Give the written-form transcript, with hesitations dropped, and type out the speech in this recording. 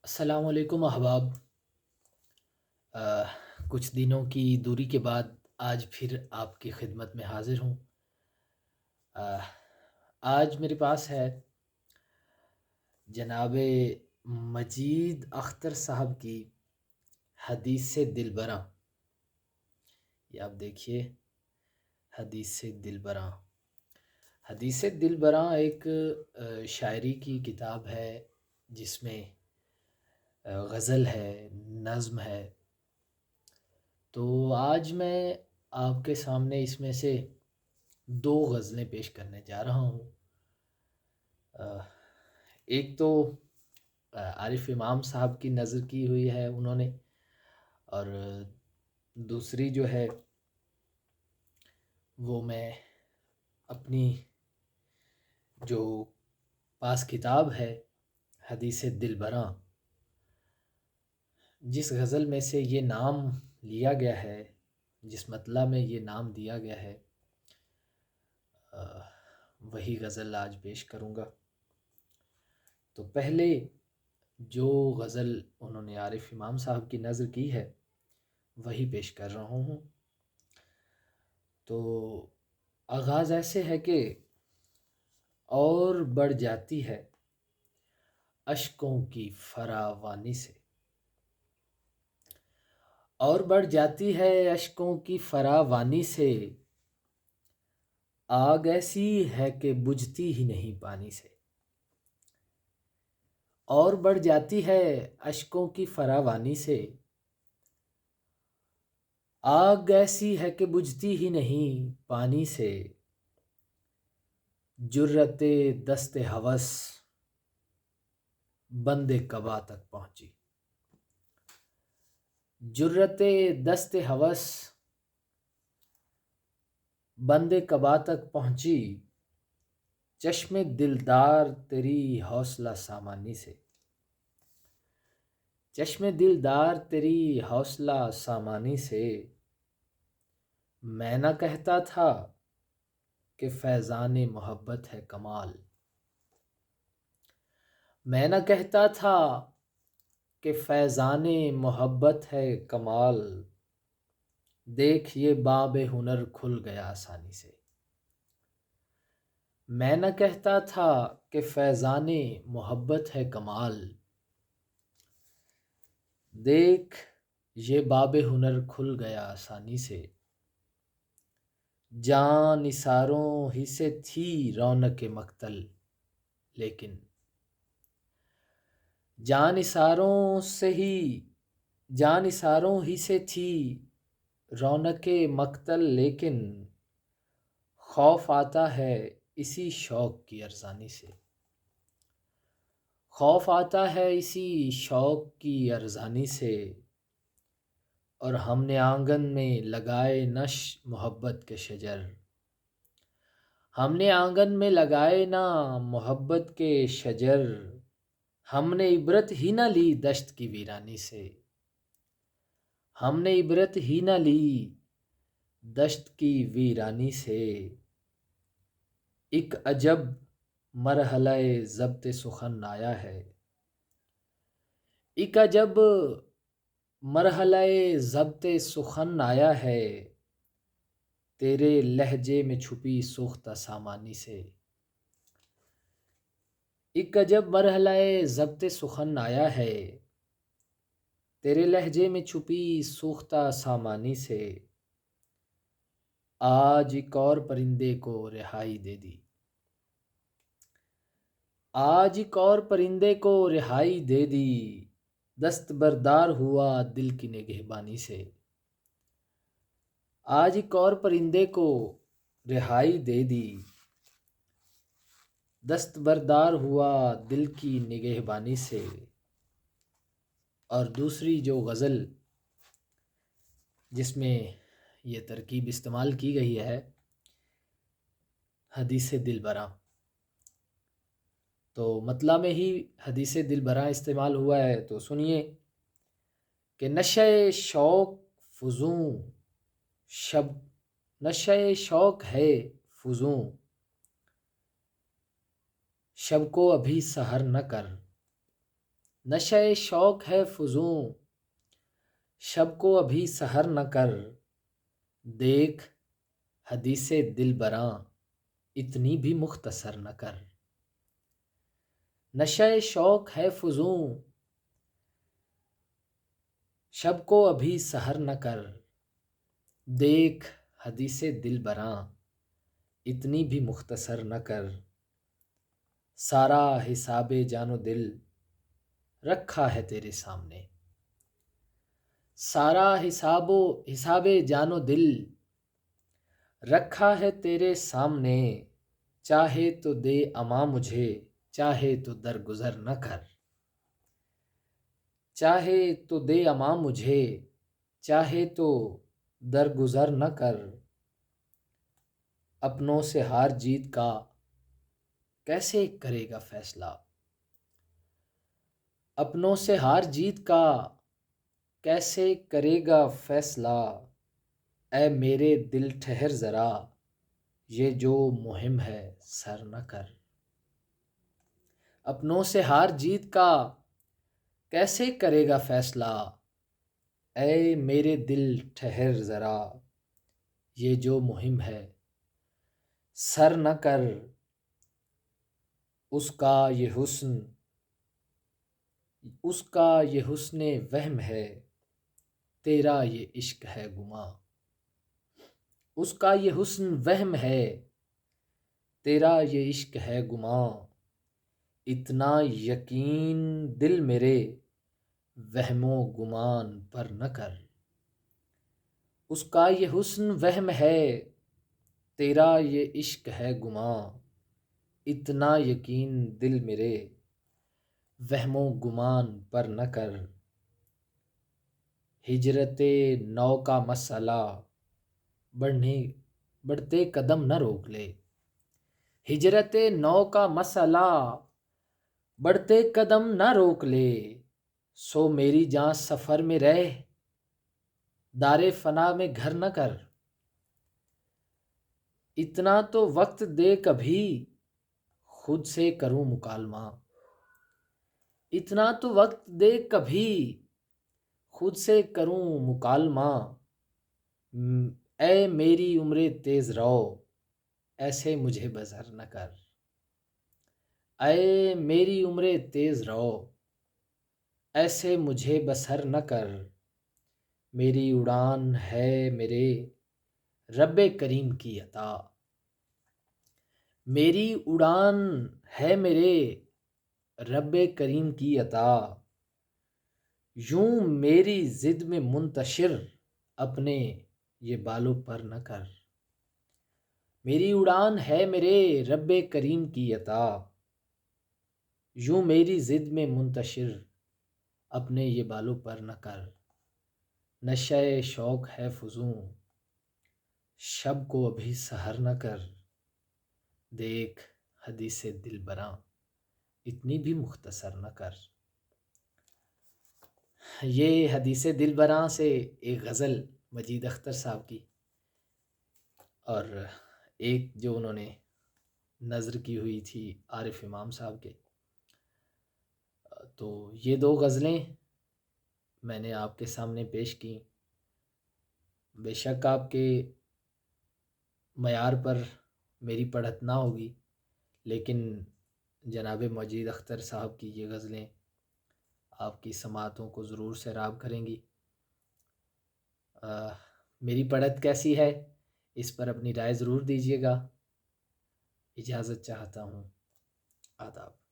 السلام علیکم احباب۔ آ، کچھ دنوں کی دوری کے بعد آج پھر آپ کی خدمت میں حاضر ہوں۔ آ، آج میرے پاس ہے جناب مجید اختر صاحب کی حدیث دلبراں۔ یہ آپ دیکھیے، حدیث دلبراں۔ حدیث دلبراں ایک شاعری کی کتاب ہے جس میں غزل ہے، نظم ہے۔ تو آج میں آپ کے سامنے اس میں سے دو غزلیں پیش کرنے جا رہا ہوں۔ ایک تو عارف امام صاحب کی نظر کی ہوئی ہے انہوں نے، اور دوسری جو ہے وہ میں اپنی جو پاس کتاب ہے حدیث دلبراں، جس غزل میں سے یہ نام لیا گیا ہے، جس مطلع میں یہ نام دیا گیا ہے، وہی غزل آج پیش کروں گا۔ تو پہلے جو غزل انہوں نے عارف امام صاحب کی نظر کی ہے وہی پیش کر رہا ہوں۔ تو آغاز ایسے ہے کہ اور بڑھ جاتی ہے اشکوں کی فراوانی سے، اور بڑھ جاتی ہے اشکوں کی فراوانی سے، آگ ایسی ہے کہ بجھتی ہی نہیں پانی سے۔ اور بڑھ جاتی ہے اشکوں کی فراوانی سے، آگ ایسی ہے کہ بجھتی ہی نہیں پانی سے، جرت دست ہوس بند قبا تک پہنچی۔ جرت دست ہوس بند قبا تک پہنچی، چشم دلدار تیری حوصلہ سامانی سے، چشم دلدار تیری حوصلہ سامانی سے، میں نہ کہتا تھا کہ فیضان محبت ہے کمال، میں نہ کہتا تھا کہ فیضان محبت ہے کمال، دیکھ یہ باب ہنر کھل گیا آسانی سے۔ میں نہ کہتا تھا کہ فیضان محبت ہے کمال، دیکھ یہ باب ہنر کھل گیا آسانی سے، جان نثاروں ہی سے تھی رونق مقتل لیکن، جان نثاروں ہی سے تھی رونق مقتل لیکن، خوف آتا ہے اسی شوق کی ارزانی سے، خوف آتا ہے اسی شوق کی ارزانی سے، اور ہم نے آنگن میں لگائے نش محبت کے شجر، ہم نے آنگن میں لگائے نا محبت کے شجر، ہم نے عبرت ہی نہ لی دشت کی ویرانی سے، ہم نے عبرت ہی نہ لی دشت کی ویرانی سے، ایک عجب مرحلہ ضبط سخن آیا ہے، ایک عجب مرحلہ ضبط سخن آیا ہے، تیرے لہجے میں چھپی سوختہ سامانی سے، ایک عجب مرحلہ ضبط سخن آیا ہے، تیرے لہجے میں چھپی سوختہ سامانی سے، آج ایک اور پرندے کو رہائی دے دی، آج ایک اور پرندے کو رہائی دے دی، دستبردار ہوا دل کی نگہبانی سے، آج ایک اور پرندے کو رہائی دے دی، دستبردار ہوا دل کی نگہبانی سے۔ اور دوسری جو غزل جس میں یہ ترکیب استعمال کی گئی ہے حدیث دلبراں، تو مطلع میں ہی حدیث دلبراں استعمال ہوا ہے، تو سنیے کہ نشہ شوق فزوں شب، نشہ شوق ہے فزوں، شب کو ابھی سحر نہ کر، نشہ شوق ہے فزوں، شب کو ابھی سحر نہ کر، دیکھ حدیث دل براں اتنی بھی مختصر نہ کر۔ نشہ شوق ہے فزوں، شب کو ابھی سحر نہ کر، دیکھ حدیث دل براں اتنی بھی مختصر نہ کر۔ سارا حساب جان و دل رکھا ہے تیرے سامنے، سارا حساب جان و دل رکھا ہے تیرے سامنے، چاہے تو دے امان مجھے، چاہے تو درگزر نہ کر۔ چاہے تو دے امان مجھے، چاہے تو درگزر نہ کر۔ اپنوں سے ہار جیت کا کیسے کرے گا فیصلہ، اپنوں سے ہار جیت کا کیسے کرے گا فیصلہ۔ اے میرے دل ٹھہر ذرا، یہ جو مہم ہے سر نہ کر۔ اپنوں سے ہار جیت کا کیسے کرے گا فیصلہ، اے میرے دل ٹھہر ذرا، یہ جو مہم ہے سر نہ کر۔ اس کا یہ حسن وہم ہے، تیرا یہ عشق ہے گماں۔ اس کا یہ حسن وہم ہے، تیرا یہ عشق ہے گماں۔ اتنا یقین دل میرے وہم و گمان پر نہ کر۔ اس کا یہ حسن وہم ہے، تیرا یہ عشق ہے گماں۔ اتنا یقین دل میرے وہم و گمان پر نہ کر۔ ہجرت نو کا مسئلہ بڑھتے قدم نہ روک لے۔ ہجرت نو کا مسئلہ بڑھتے قدم نہ روک لے۔ سو میری جاں سفر میں رہ، دار فنا میں گھر نہ کر۔ اتنا تو وقت دے کبھی خود سے کروں مکالمہ۔ اتنا تو وقت دے کبھی خود سے کروں مکالمہ۔ اے میری عمر تیز رو، ایسے مجھے بسر نہ کر۔ اے میری عمر تیز رو، ایسے مجھے بسر نہ کر۔ میری اڑان ہے میرے رب کریم کی عطا، میری اڑان ہے میرے رب کریم کی عطا۔ یوں میری ضد میں منتشر، اپنے یہ بالوں پر نہ کر۔ میری اڑان ہے میرے رب کریم کی عطا، یوں میری ضد میں منتشر، اپنے یہ بالوں پر نہ کر۔ نشہ شوق ہے فزوں، شب کو ابھی سحر نہ کر، دیکھ حدیث دل براں اتنی بھی مختصر نہ کر۔ یہ حدیث دل براں سے ایک غزل مجید اختر صاحب کی، اور ایک جو انہوں نے نظر کی ہوئی تھی عارف امام صاحب کے۔ تو یہ دو غزلیں میں نے آپ کے سامنے پیش کی۔ بے شک آپ کے معیار پر میری پڑھت نہ ہوگی، لیکن جناب مجید اختر صاحب کی یہ غزلیں آپ کی سماعتوں کو ضرور سیراب کریں گی۔ میری پڑھت کیسی ہے اس پر اپنی رائے ضرور دیجیے گا۔ اجازت چاہتا ہوں، آداب۔